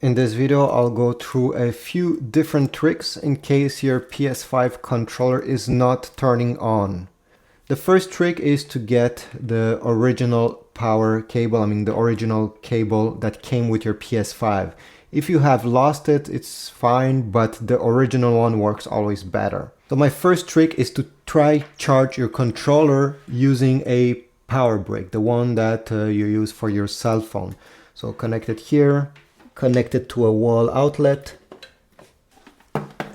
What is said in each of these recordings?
In this video, I'll go through a few different tricks in case your PS5 controller is not turning on. The first trick is to get the original power cable, the original cable that came with your PS5. If you have lost it, it's fine, but the original one works always better. So my first trick is to try charge your controller using a power brick, the one that you use for your cell phone. So connect it here, connect it to a wall outlet,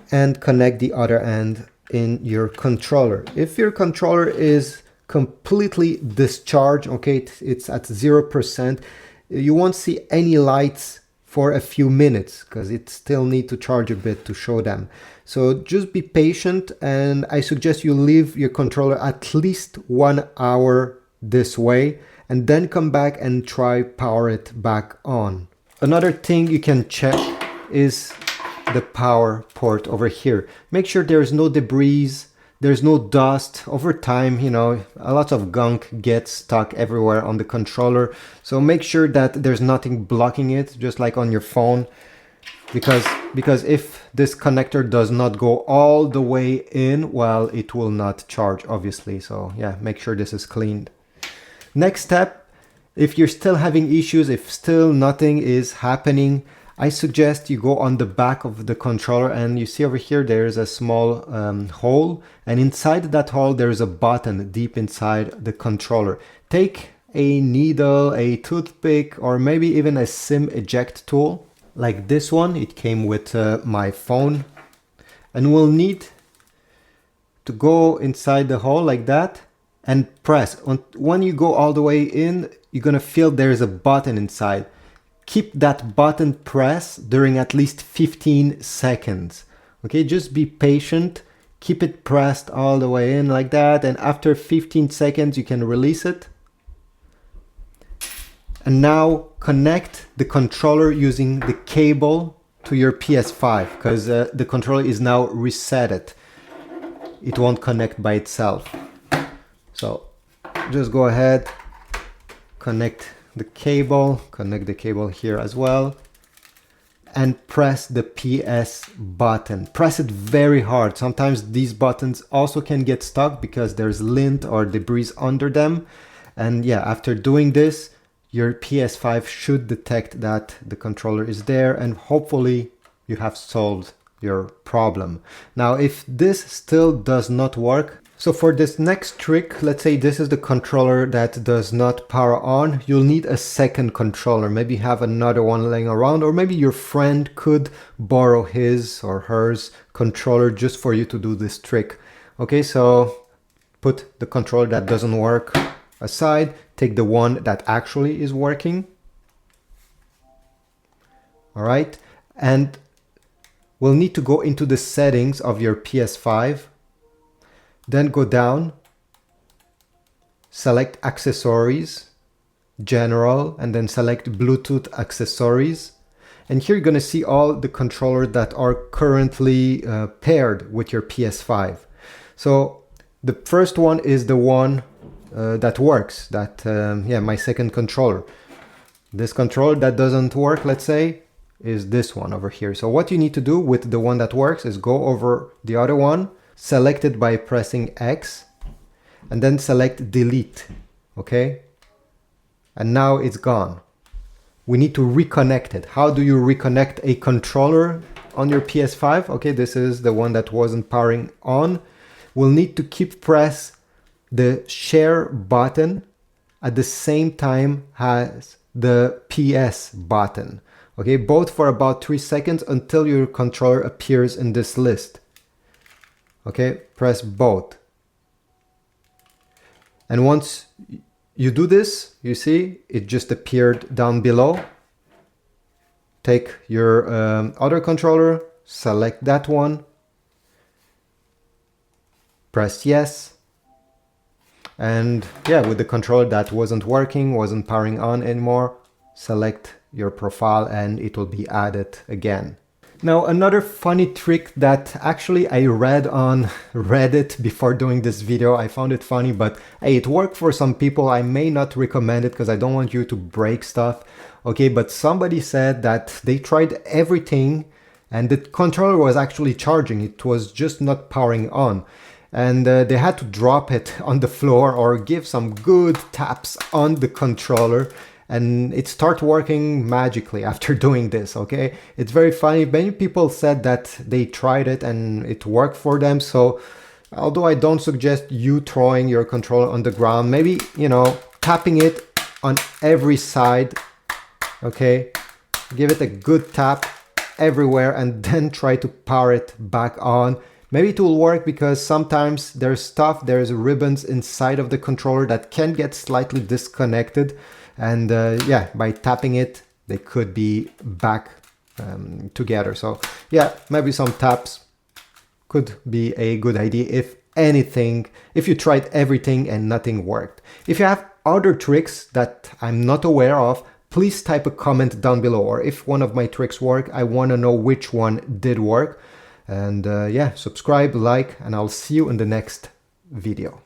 and connect the other end in your controller. If your controller is completely discharged, okay, it's at 0%, you won't see any lights for a few minutes because it still needs to charge a bit to show them. So just be patient, and I suggest you leave your controller at least 1 hour this way and then come back and try power it back on. Another thing you can check is the power port over here. Make sure there's no debris, there's no dust. Over time, a lot of gunk gets stuck everywhere on the controller. So make sure that there's nothing blocking it, just like on your phone. Because if this connector does not go all the way in, well, it will not charge, obviously. So yeah, make sure this is cleaned. Next step, if you're still having issues, if still nothing is happening, I suggest you go on the back of the controller, and you see over here there's a small hole, and inside that hole there's a button deep inside the controller. Take a needle, a toothpick, or maybe even a SIM eject tool like this one. It came with my phone, and we'll need to go inside the hole like that and press. When you go all the way in, you're gonna feel there's a button inside. Keep that button pressed during at least 15 seconds. Okay, just be patient. Keep it pressed all the way in like that, and after 15 seconds you can release it. And now connect the controller using the cable to your PS5, because the controller is now resetted. It won't connect by itself. So just go ahead, connect the cable here as well, and press the PS button. Press it very hard. Sometimes these buttons also can get stuck because there's lint or debris under them. And yeah, after doing this, your PS5 should detect that the controller is there, and hopefully you have solved your problem. Now, if this still does not work, so for this next trick, let's say this is the controller that does not power on, you'll need a second controller. Maybe have another one laying around, or maybe your friend could borrow his or hers controller just for you to do this trick. Okay, so put the controller that doesn't work aside, take the one that actually is working. All right, and we'll need to go into the settings of your PS5. Then go down, select accessories, general, and then select Bluetooth accessories. And here you're going to see all the controllers that are currently paired with your PS5. So the first one is the one that works, my second controller. This controller that doesn't work, let's say, is this one over here. So what you need to do with the one that works is go over the other one, select it by pressing X, and then select delete. Okay, and now it's gone. We need to reconnect it. How do you reconnect a controller on your PS5? Okay, this is the one that wasn't powering on. We'll need to keep press the share button at the same time as the PS button. Okay, both for about 3 seconds until your controller appears in this list. Okay, press both. And once you do this, you see it just appeared down below. Take your other controller, select that one, press yes. And yeah, with the controller that wasn't working, wasn't powering on anymore, select your profile and it will be added again. Now, another funny trick that actually I read on Reddit before doing this video, I found it funny, but hey, it worked for some people. I may not recommend it because I don't want you to break stuff. Okay, but somebody said that they tried everything and the controller was actually charging. It was just not powering on. And they had to drop it on the floor or give some good taps on the controller, and it started working magically after doing this. Okay, it's very funny. Many people said that they tried it and it worked for them. So although I don't suggest you throwing your controller on the ground, maybe, you know, tapping it on every side. Okay, give it a good tap everywhere and then try to power it back on. Maybe it will work, because sometimes there's ribbons inside of the controller that can get slightly disconnected. And yeah, by tapping it, they could be back together. So yeah, maybe some taps could be a good idea if anything, if you tried everything and nothing worked. If you have other tricks that I'm not aware of, please type a comment down below. Or if one of my tricks work, I want to know which one did work. And yeah, subscribe, like, and I'll see you in the next video.